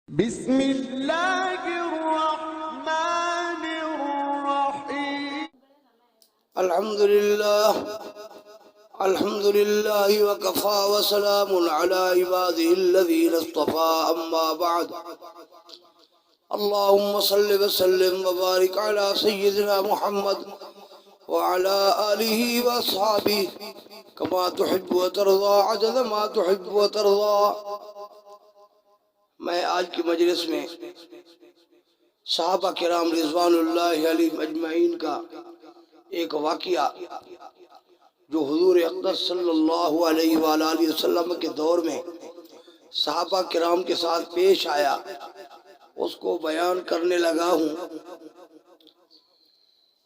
بسم اللہ الرحمن الرحیم الحمد للہ وکفا وسلام علی عباده الذین اصطفى اما بعد اللهم صل وسلم وبارک علی سیدنا محمد وعلى آلہ واصحابہ کما تحب وترضى عدد ما تحب وترضى۔ میں آج کی مجلس میں صحابہ کرام رضوان اللہ علیہم اجمعین کا ایک واقعہ جو حضور اقدس صلی اللہ علیہ وآلہ وسلم کے دور میں صحابہ کرام کے ساتھ پیش آیا، اس کو بیان کرنے لگا ہوں۔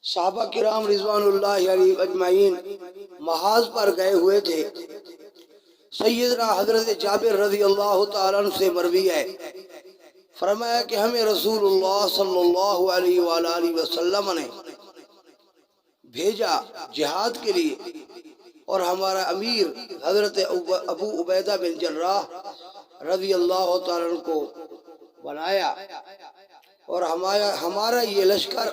صحابہ کرام رضوان اللہ علیہم اجمعین محاذ پر گئے ہوئے تھے۔ سیدنا حضرت جابر رضی اللہ تعالیٰ عنہ سے مروی ہے، فرمایا کہ ہمیں رسول اللہ صلی اللہ علیہ وآلہ وسلم نے بھیجا جہاد کے لیے، اور ہمارا امیر حضرت ابو عبیدہ بن جراح رضی اللہ تعالیٰ عنہ کو بنایا، اور ہمارا یہ لشکر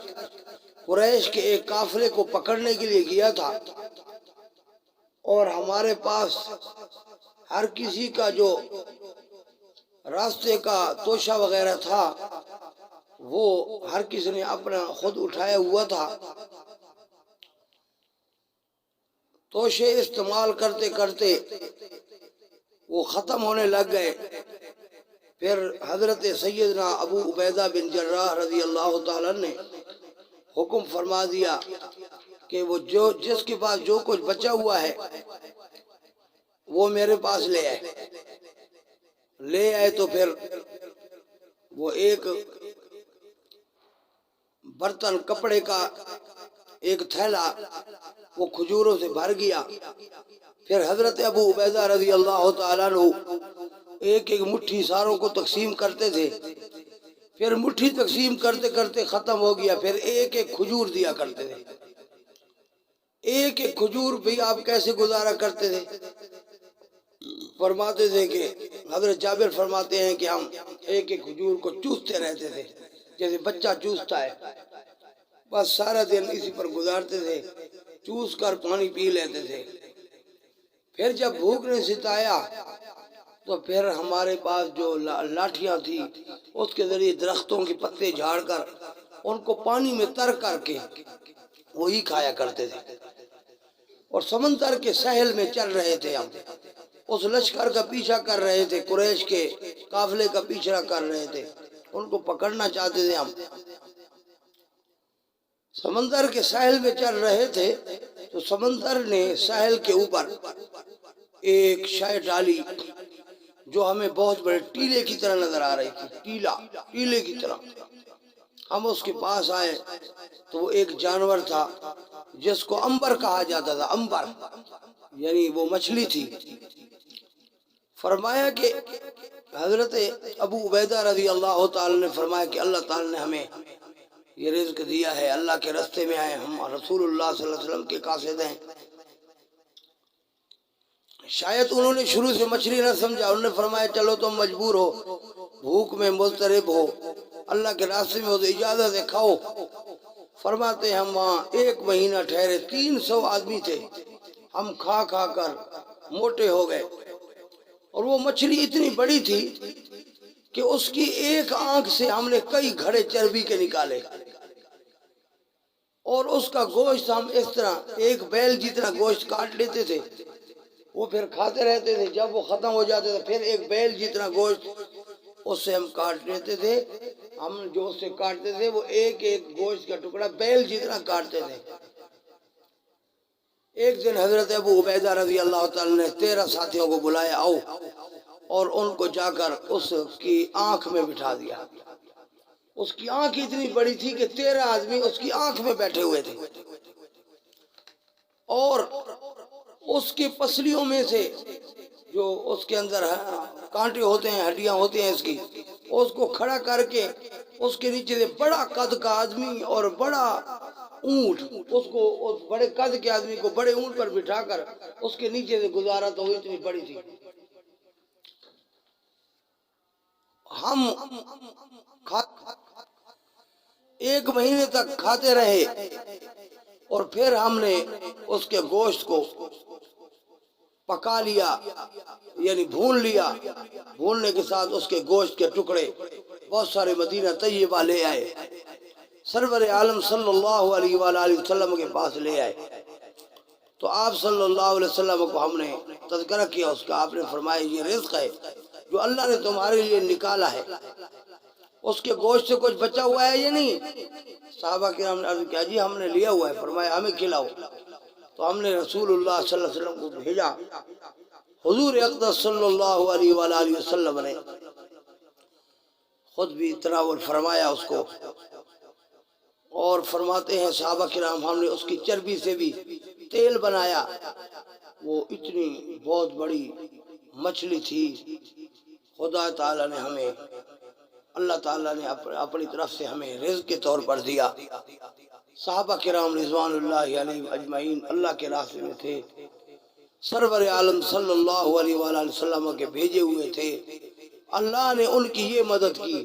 قریش کے ایک قافلے کو پکڑنے کے لیے گیا تھا، اور ہمارے پاس ہر کسی کا جو راستے کا توشہ وغیرہ تھا وہ ہر کسی نے اپنا خود اٹھایا ہوا تھا۔ توشے استعمال کرتے کرتے وہ ختم ہونے لگ گئے۔ پھر حضرت سیدنا ابو عبیدہ بن جراح رضی اللہ تعالیٰ نے حکم فرما دیا کہ وہ جس کے پاس جو کچھ بچا ہوا ہے وہ میرے پاس لے آئے تو پھر وہ ایک برتن کپڑے کا ایک تھیلا وہ کھجوروں سے بھر گیا۔ پھر حضرت ابو عبیدہ رضی اللہ تعالیٰ عنہ ایک ایک مٹھی ساروں کو تقسیم کرتے تھے، پھر مٹھی تقسیم کرتے کرتے ختم ہو گیا، پھر ایک ایک کھجور دیا کرتے تھے۔ ایک ایک کھجور بھی آپ کیسے گزارا کرتے تھے؟ فرماتے تھے کہ حضرت جابر فرماتے ہیں کہ ہم ایک ایک کھجور کو چوستے رہتے تھے جیسے بچہ چوستا ہے، بس سارا دن اسی پر گزارتے تھے، چوس کر پانی پی لیتے تھے۔ پھر جب بھوک نے ستایا تو پھر ہمارے پاس جو لاٹھیاں تھی اس کے ذریعے درختوں کے پتے جھاڑ کر ان کو پانی میں تر کر کے وہی کھایا کرتے تھے، اور سمندر کے ساحل میں چل رہے تھے، ہم اس لشکر کا پیچھا کر رہے تھے، قریش کے قافلے کا پیچھا کر رہے تھے، ان کو پکڑنا چاہتے تھے۔ ہم سمندر کے ساحل میں چل رہے تھے تو سمندر نے ساحل کے اوپر ایک شے ڈالی جو ہمیں بہت بڑے ٹیلے کی طرح نظر آ رہی تھی، ٹیلے کی طرح۔ ہم اس کے پاس آئے تو وہ ایک جانور تھا جس کو امبر کہا جاتا تھا، امبر یعنی وہ مچھلی تھی۔ فرمایا کہ حضرت ابو عبیدہ رضی اللہ تعالی نے فرمایا کہ اللہ تعالی نے ہمیں یہ رزق دیا ہے، اللہ کے راستے میں آئے، ہم رسول اللہ صلی اللہ علیہ وسلم کے قاصد ہیں۔ شاید انہوں نے شروع سے مچھلی نہ سمجھا، انہوں نے فرمایا چلو تم مجبور ہو، بھوک میں مضطرب ہو، اللہ کے راستے میں ہو تو اجازت ہے کھاؤ۔ فرماتے ہم وہاں 1 مہینہ ٹھہرے، 300 آدمی تھے، ہم کھا کھا کر موٹے ہو گئے، اور وہ مچھلی اتنی بڑی تھی کہ اس کی ایک آنکھ سے ہم نے کئی گھڑے چربی کے نکالے، اور اس کا گوشت ہم اس طرح ایک بیل جتنا گوشت کاٹ لیتے تھے، وہ پھر کھاتے رہتے تھے، جب وہ ختم ہو جاتے تھے پھر ایک بیل جتنا گوشت اس سے ہم کاٹ لیتے تھے۔ ہم جو اس سے کاٹتے تھے وہ ایک ایک گوشت کا ٹکڑا بیل جتنا کاٹتے تھے۔ ایک دن حضرت ابو عبیدہ رضی اللہ تعالی نے 13 ساتھیوں کو بلایا، آؤ، اور ان کو جا کر اس کی آنکھ میں بٹھا دیا۔ اس کی آنکھ اتنی بڑی تھی کہ 13 آدمی اس کی آنکھ میں بیٹھے ہوئے تھے، اور اس کی پسلیوں میں سے جو اس کے اندر کانٹے ہوتے ہیں، ہڈیاں ہوتی ہیں اس کی، اس کو کھڑا کر کے اس کے نیچے سے بڑا قد کا آدمی اور بڑا اونٹ، اس بڑے قد کے آدمی کو بڑے اونٹ پر بٹھا کر اس کے نیچے سے گزارا، تو وہ اتنی بڑی تھی۔ ہم ایک مہینے تک کھاتے رہے اور پھر ہم نے اس کے گوشت کو پکا لیا، یعنی بھون لیا۔ بھوننے کے ساتھ اس کے گوشت کے ٹکڑے بہت سارے مدینہ طیبہ لے آئے، سرور عالم صلی اللہ علیہ وآلہ وسلم کے پاس لے آئے۔ تو آپ صلی اللہ علیہ وسلم کو ہم نے تذکرہ کیا اس کا، آپ نے فرمایا یہ رزق ہے جو اللہ نے تمہارے لیے نکالا ہے، اس کے گوشت سے کچھ بچا ہوا ہے یا نہیں؟ صحابہ کرام نے عرض کیا جی ہم نے لیا ہوا ہے، فرمایا ہمیں کھلاؤ۔ تو ہم نے رسول اللہ صلی اللہ علیہ وسلم کو بھیجا۔ حضور اقدس صلی اللہ علیہ وآلہ وسلم نے خود بھی تناول فرمایا اس کو، اور فرماتے ہیں صحابہ کرام ہم نے اس کی چربی سے بھی تیل بنایا۔ وہ اتنی بہت بڑی مچھلی تھی، خدا تعالیٰ نے ہمیں، اللہ تعالیٰ نے اپنی طرف سے ہمیں رزق کے طور پر دیا۔ صحابہ کرام رضوان اللہ علیہم اجمعین اللہ کے راستے میں تھے، سرور عالم صلی اللہ علیہ وآلہ وسلم کے بھیجے ہوئے تھے۔ اللہ نے ان کی یہ مدد کی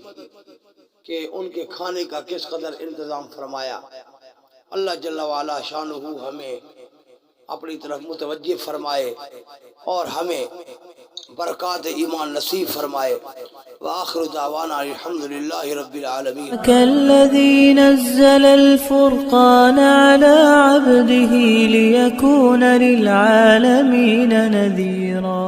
کہ ان کے کھانے کا کس قدر انتظام فرمایا۔ اللہ جل وعلا شانہ ہمیں اپنی طرف متوجہ فرمائے اور ہمیں برکات ایمان نصیب فرمائے۔ وآخر دعوانا الحمدللہ رب العالمین۔ كالذي نزل الفرقان على عبده ليكون للعالمين نذيرا